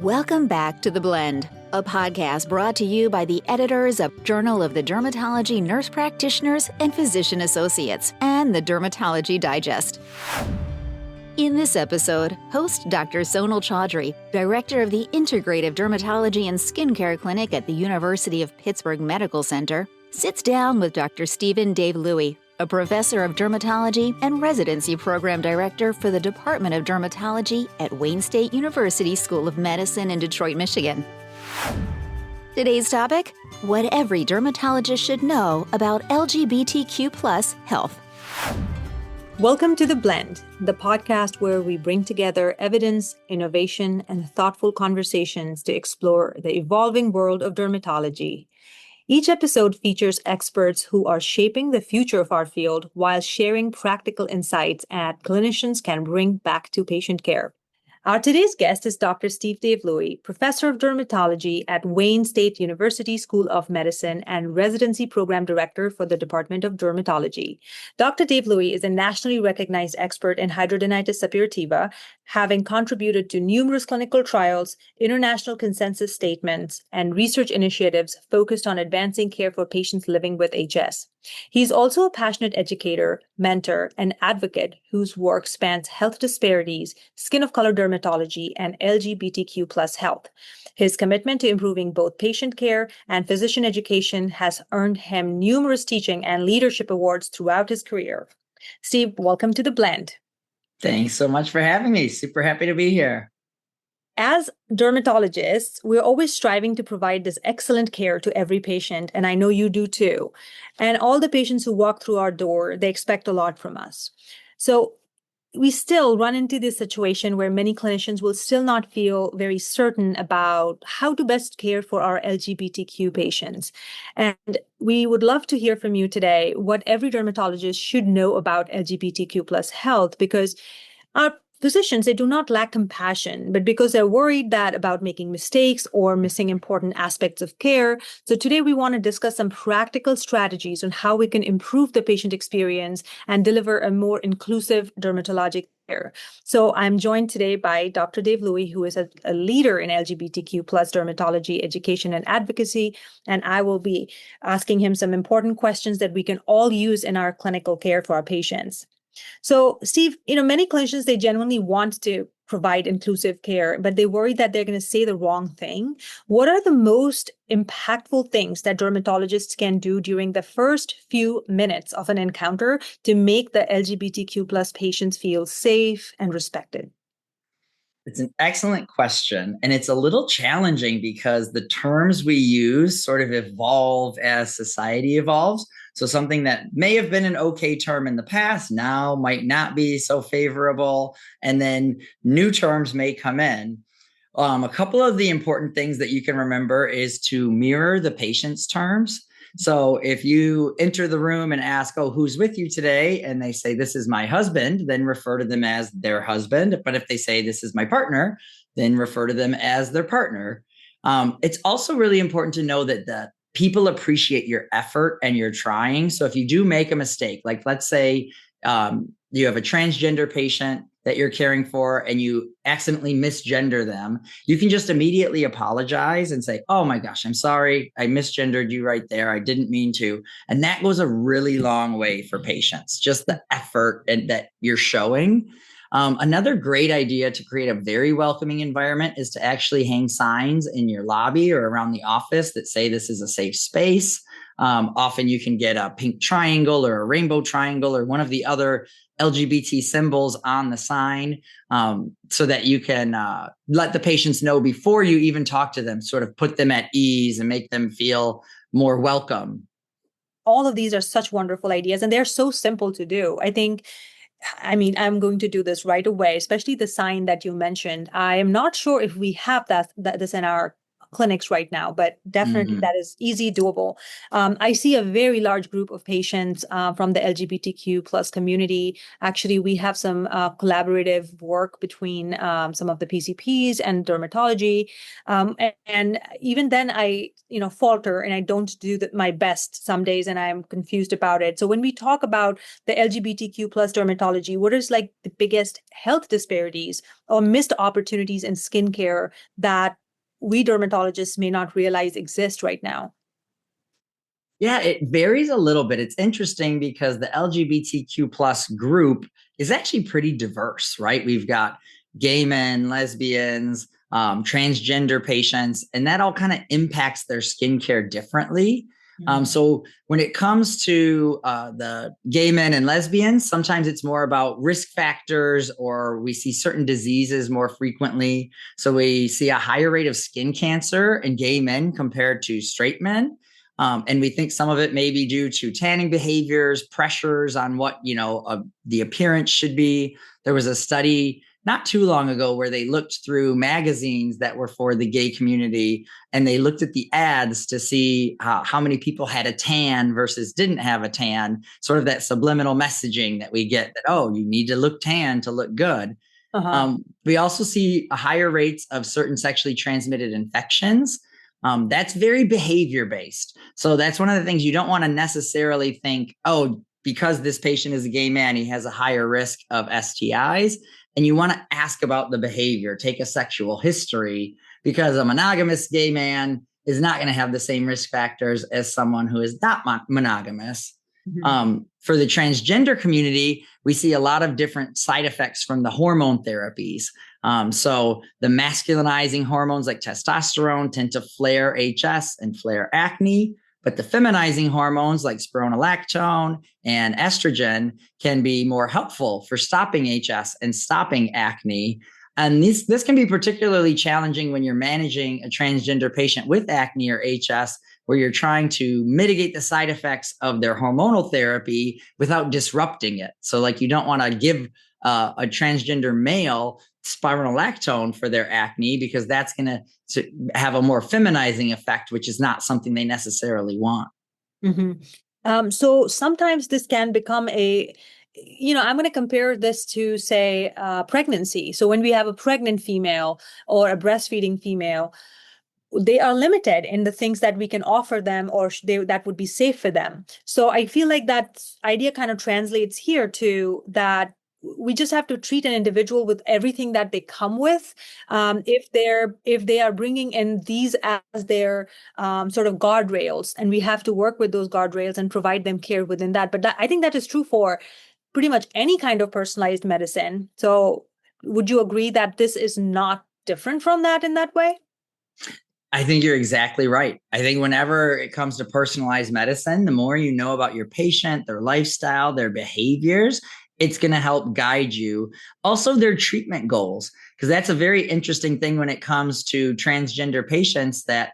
Welcome back to The Blend, a podcast brought to you by the editors of Journal of the Dermatology Nurse Practitioners and Physician Associates and the Dermatology Digest. In this episode, host Dr. Sonal Choudhary, director of the Integrative Dermatology and Skincare Clinic at the University of Pittsburgh Medical Center, sits down with Dr. Steven Daveluy, a professor of dermatology and residency program director for the Department of Dermatology at Wayne State University School of Medicine in Detroit, Michigan. Today's topic: what every dermatologist should know about LGBTQ+ health. Welcome to The Blend, the podcast where we bring together evidence, innovation, and thoughtful conversations to explore the evolving world of dermatology. Each episode features experts who are shaping the future of our field while sharing practical insights that clinicians can bring back to patient care. Our today's guest is Dr. Steve Daveluy, professor of dermatology at Wayne State University School of Medicine and residency program director for the Department of Dermatology. Dr. Daveluy is a nationally recognized expert in hidradenitis suppurativa, having contributed to numerous clinical trials, international consensus statements, and research initiatives focused on advancing care for patients living with HS. He's also a passionate educator, mentor, and advocate whose work spans health disparities, skin of color dermatology, and LGBTQ+ health. His commitment to improving both patient care and physician education has earned him numerous teaching and leadership awards throughout his career. Steve, welcome to The Blend. Thanks so much for having me. Super happy to be here. As dermatologists, we're always striving to provide this excellent care to every patient, and I know you do too. And all the patients who walk through our door, they expect a lot from us. So we still run into this situation where many clinicians will still not feel very certain about how to best care for our LGBTQ patients. And we would love to hear from you today what every dermatologist should know about LGBTQ+ health, because our physicians, they do not lack compassion, but because they're worried that about making mistakes or missing important aspects of care. So today we want to discuss some practical strategies on how we can improve the patient experience and deliver a more inclusive dermatologic care. So I'm joined today by Dr. Daveluy, who is a leader in LGBTQ+ dermatology education and advocacy, and I will be asking him some important questions that we can all use in our clinical care for our patients. So, Steve, many clinicians, they genuinely want to provide inclusive care, but they worry that they're going to say the wrong thing. What are the most impactful things that dermatologists can do during the first few minutes of an encounter to make the LGBTQ+ patients feel safe and respected? It's an excellent question. And it's a little challenging because the terms we use sort of evolve as society evolves. So something that may have been an okay term in the past now might not be so favorable. And then new terms may come in. A couple of the important things that you can remember is to mirror the patient's terms. So if you enter the room and ask, oh, who's with you today? And they say, this is my husband, then refer to them as their husband. But if they say, this is my partner, then refer to them as their partner. It's also really important to know that people appreciate your effort and your trying. So if you do make a mistake, like let's say you have a transgender patient that you're caring for and you accidentally misgender them, you can just immediately apologize and say, oh my gosh, I'm sorry. I misgendered you right there. I didn't mean to. And that goes a really long way for patients, just the effort that you're showing. Another great idea to create a very welcoming environment is to actually hang signs in your lobby or around the office that say this is a safe space. Often you can get a pink triangle or a rainbow triangle or one of the other LGBT symbols on the sign so that you can let the patients know before you even talk to them, sort of put them at ease and make them feel more welcome. All of these are such wonderful ideas, and they're so simple to do. I'm going to do this right away, especially the sign that you mentioned. I am not sure if we have this in our clinics right now, but definitely that is easy, doable. I see a very large group of patients from the LGBTQ plus community. Actually, we have some collaborative work between some of the PCPs and dermatology. And even then I, falter and I don't do my best some days and I'm confused about it. So when we talk about the LGBTQ plus dermatology, what is like the biggest health disparities or missed opportunities in skincare that we dermatologists may not realize exist right now? Yeah, it varies a little bit. It's interesting because the LGBTQ plus group is actually pretty diverse, right? We've got gay men, lesbians, transgender patients, and that all kind of impacts their skincare differently. So when it comes to the gay men and lesbians, sometimes it's more about risk factors, or we see certain diseases more frequently. So we see a higher rate of skin cancer in gay men compared to straight men. And we think some of it may be due to tanning behaviors, pressures on what, the appearance should be. There was a study not too long ago where they looked through magazines that were for the gay community, and they looked at the ads to see how many people had a tan versus didn't have a tan, sort of that subliminal messaging that we get that, oh, you need to look tan to look good. We also see a higher rates of certain sexually transmitted infections. That's very behavior based. So that's one of the things you don't want to necessarily think, oh, because this patient is a gay man, he has a higher risk of STIs. And you want to ask about the behavior, take a sexual history, because a monogamous gay man is not going to have the same risk factors as someone who is not monogamous. For the transgender community, we see a lot of different side effects from the hormone therapies. So the masculinizing hormones like testosterone tend to flare HS and flare acne, but the feminizing hormones like spironolactone and estrogen can be more helpful for stopping HS and stopping acne. And this can be particularly challenging when you're managing a transgender patient with acne or HS, where you're trying to mitigate the side effects of their hormonal therapy without disrupting it. So like you don't want to give a transgender male spironolactone for their acne, because that's going to have a more feminizing effect, which is not something they necessarily want. So sometimes this can become I'm going to compare this to, say, pregnancy. So when we have a pregnant female or a breastfeeding female, they are limited in the things that we can offer them, or that would be safe for them. So I feel like that idea kind of translates here to that we just have to treat an individual with everything that they come with. If they are bringing in these as their sort of guardrails, and we have to work with those guardrails and provide them care within that. But I think that is true for pretty much any kind of personalized medicine. So would you agree that this is not different from that in that way? I think you're exactly right. I think whenever it comes to personalized medicine, the more you know about your patient, their lifestyle, their behaviors, it's going to help guide you. Also, their treatment goals, because that's a very interesting thing when it comes to transgender patients, that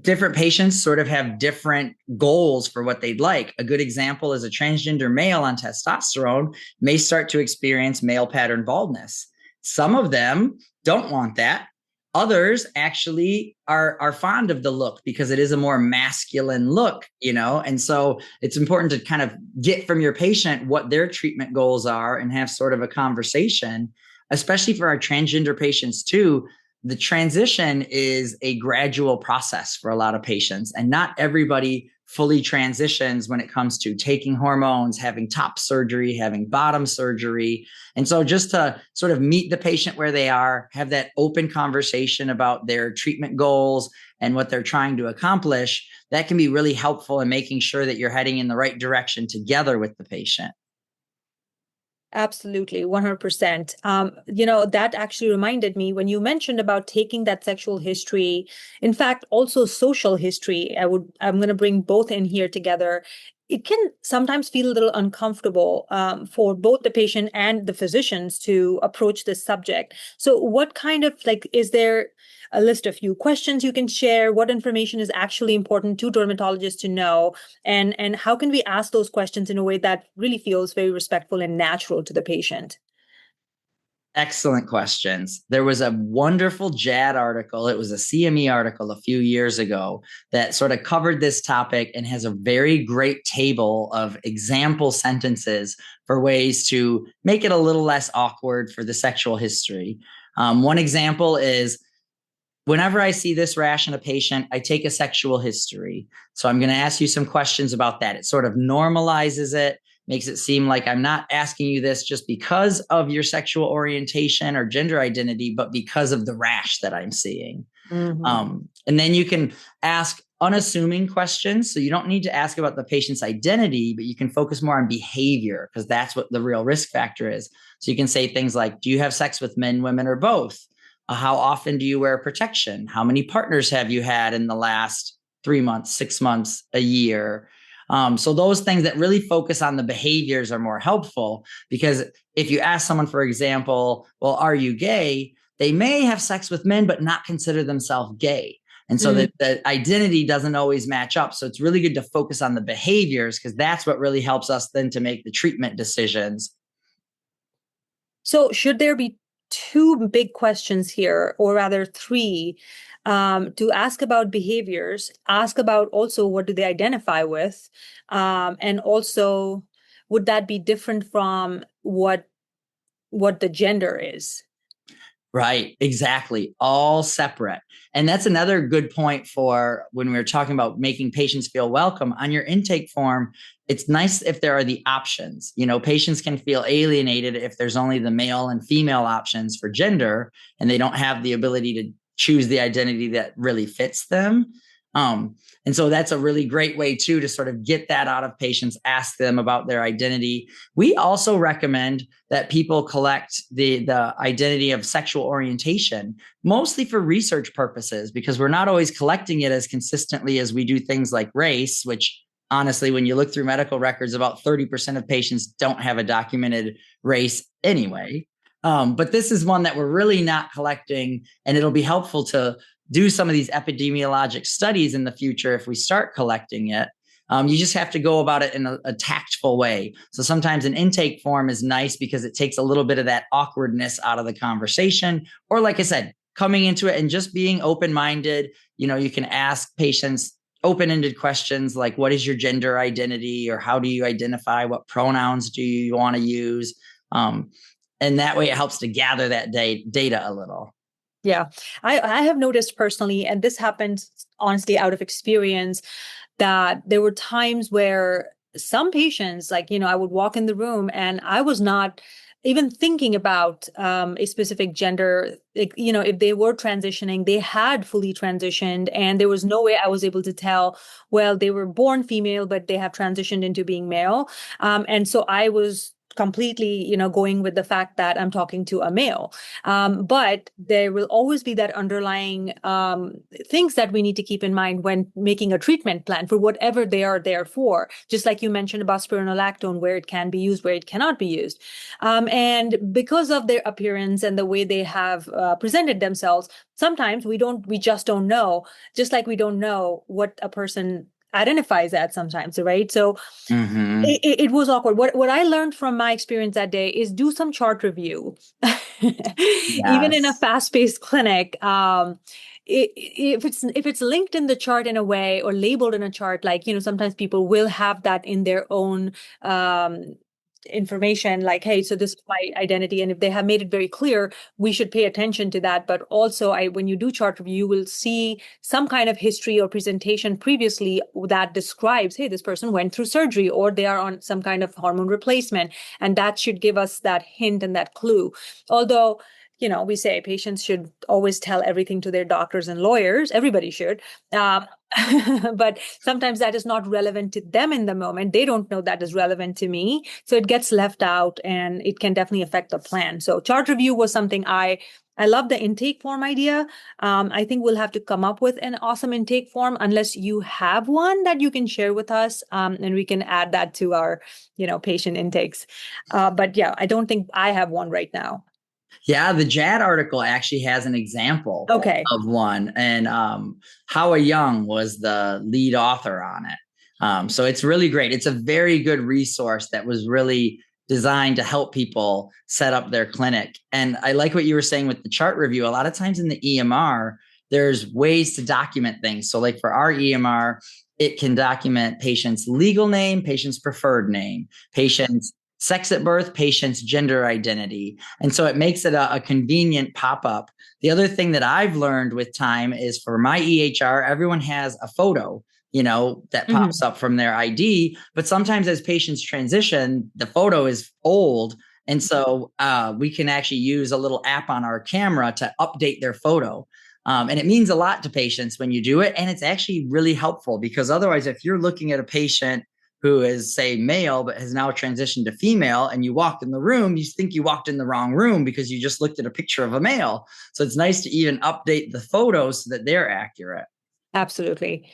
different patients sort of have different goals for what they'd like. A good example is a transgender male on testosterone may start to experience male pattern baldness. Some of them don't want that. Others actually are fond of the look because it is a more masculine look, and so it's important to kind of get from your patient what their treatment goals are and have sort of a conversation, especially for our transgender patients too. The transition is a gradual process for a lot of patients, and not everybody fully transitions when it comes to taking hormones, having top surgery, having bottom surgery. And so just to sort of meet the patient where they are, have that open conversation about their treatment goals and what they're trying to accomplish, that can be really helpful in making sure that you're heading in the right direction together with the patient. Absolutely, 100%. That actually reminded me when you mentioned about taking that sexual history, in fact, also social history. I'm going to bring both in here together. It can sometimes feel a little uncomfortable for both the patient and the physicians to approach this subject. So what kind of is there a list of few questions you can share? What information is actually important to dermatologists to know? And how can we ask those questions in a way that really feels very respectful and natural to the patient? Excellent questions. There was a wonderful JAD article. It was a CME article a few years ago that sort of covered this topic and has a very great table of example sentences for ways to make it a little less awkward for the sexual history. One example is, whenever I see this rash in a patient, I take a sexual history. So I'm going to ask you some questions about that. It sort of normalizes it, makes it seem like I'm not asking you this just because of your sexual orientation or gender identity, but because of the rash that I'm seeing. Mm-hmm. And then you can ask unassuming questions. So you don't need to ask about the patient's identity, but you can focus more on behavior, because that's what the real risk factor is. So you can say things like, do you have sex with men, women, or both? How often do you wear protection? How many partners have you had in the last 3 months, 6 months, a year? So those things that really focus on the behaviors are more helpful, because if you ask someone, for example, well, are you gay? They may have sex with men, but not consider themselves gay. And so the identity doesn't always match up. So it's really good to focus on the behaviors, because that's what really helps us then to make the treatment decisions. So should there be two big questions here, or rather three, to ask about behaviors, ask about also what do they identify with, and also would that be different from what the gender is? Right, exactly. All separate. And that's another good point for when we're talking about making patients feel welcome. On your intake form, it's nice if there are the options. You know, patients can feel alienated if there's only the male and female options for gender, and they don't have the ability to choose the identity that really fits them. And so that's a really great way too to sort of get that out of patients, ask them about their identity. We also recommend that people collect the identity of sexual orientation, mostly for research purposes, because we're not always collecting it as consistently as we do things like race, which honestly, when you look through medical records, about 30% of patients don't have a documented race anyway. But this is one that we're really not collecting, and it'll be helpful to do some of these epidemiologic studies in the future if we start collecting it. You just have to go about it in a tactful way. So sometimes an intake form is nice because it takes a little bit of that awkwardness out of the conversation. Or like I said, coming into it and just being open-minded. You know, you can ask patients open-ended questions like, what is your gender identity? Or how do you identify? What pronouns do you want to use? And that way it helps to gather that data a little. Yeah, I have noticed personally, and this happened honestly out of experience, that there were times where some patients, like, I would walk in the room and I was not even thinking about a specific gender. Like, if they were transitioning, they had fully transitioned, and there was no way I was able to tell, well, they were born female, but they have transitioned into being male. And so I was completely, going with the fact that I'm talking to a male. But there will always be that underlying things that we need to keep in mind when making a treatment plan for whatever they are there for. Just like you mentioned about spironolactone, where it can be used, where it cannot be used. And because of their appearance and the way they have presented themselves, sometimes we just don't know, just like we don't know what a person identifies as sometimes, right? So it was awkward. What I learned from my experience that day is do some chart review. Even in a Yes. fast-paced clinic, if it's linked in the chart in a way or labeled in a chart, like, sometimes people will have that in their own information, like, hey, so this is my identity. And if they have made it very clear, we should pay attention to that. But also, when you do chart review, you will see some kind of history or presentation previously that describes, hey, this person went through surgery, or they are on some kind of hormone replacement. And that should give us that hint and that clue. Although, we say patients should always tell everything to their doctors and lawyers. Everybody should. But sometimes that is not relevant to them in the moment. They don't know that is relevant to me. So it gets left out, and it can definitely affect the plan. So chart review was something I love the intake form idea. I think we'll have to come up with an awesome intake form, unless you have one that you can share with us, and we can add that to our, patient intakes. But yeah, I don't think I have one right now. Yeah, the JAD article actually has an example of one, and Howa Young was the lead author on it. So it's really great. It's a very good resource that was really designed to help people set up their clinic. And I like what you were saying with the chart review. A lot of times in the EMR, there's ways to document things. So like for our EMR, it can document patient's legal name, patient's preferred name, patient's sex at birth, patient's gender identity. And so it makes it a convenient pop-up. The other thing that I've learned with time is for my EHR, everyone has a photo, that pops up from their ID. But sometimes as patients transition, the photo is old. And so we can actually use a little app on our camera to update their photo. And it means a lot to patients when you do it. And it's actually really helpful because otherwise, if you're looking at a patient who is, say, male, but has now transitioned to female, and you walk in the room, you think you walked in the wrong room because you just looked at a picture of a male. So it's nice to even update the photos so that they're accurate. Absolutely.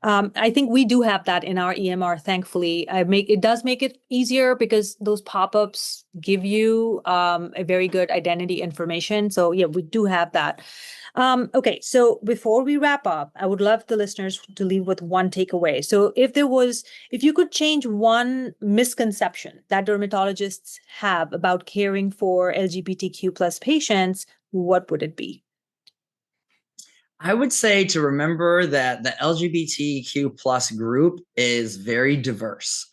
I think we do have that in our EMR, thankfully. It does make it easier because those pop-ups give you a very good identity information. So yeah, we do have that. Okay, so before we wrap up, I would love the listeners to leave with one takeaway. So if you could change one misconception that dermatologists have about caring for LGBTQ plus patients, what would it be? I would say to remember that the LGBTQ plus group is very diverse.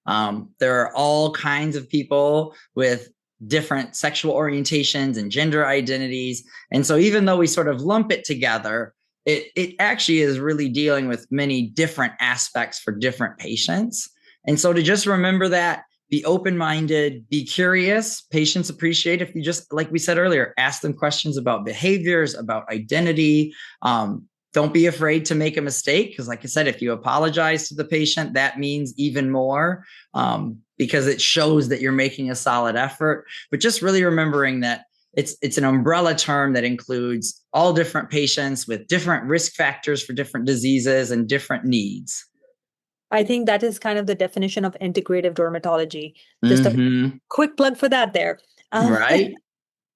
There are all kinds of people with different sexual orientations and gender identities. And so even though we sort of lump it together, it actually is really dealing with many different aspects for different patients. And so to just remember that, be open-minded, be curious. Patients appreciate if you just, like we said earlier, ask them questions about behaviors, about identity. Don't be afraid to make a mistake because, like I said, if you apologize to the patient, that means even more because it shows that you're making a solid effort. But just really remembering that it's an umbrella term that includes all different patients with different risk factors for different diseases and different needs. I think that is kind of the definition of integrative dermatology. Just a quick plug for that there. Right.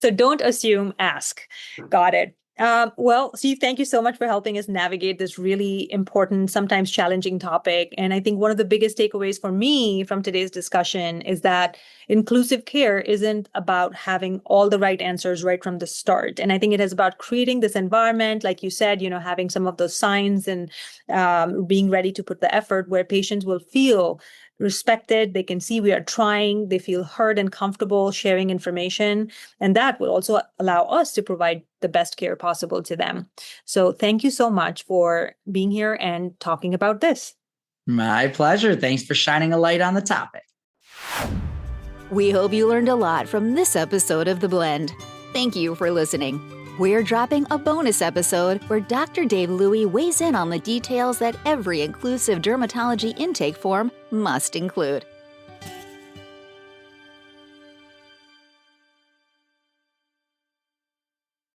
So don't assume, ask. Got it. Well, Steve, thank you so much for helping us navigate this really important, sometimes challenging topic. And I think one of the biggest takeaways for me from today's discussion is that inclusive care isn't about having all the right answers right from the start. And I think it is about creating this environment, like you said, having some of those signs and being ready to put the effort where patients will feel respected, they can see we are trying, they feel heard and comfortable sharing information, and that will also allow us to provide the best care possible to them. So thank you so much for being here and talking about this. My pleasure. Thanks for shining a light on the topic. We hope you learned a lot from this episode of The Blend. Thank you for listening. We're dropping a bonus episode where Dr. Daveluy weighs in on the details that every inclusive dermatology intake form must include.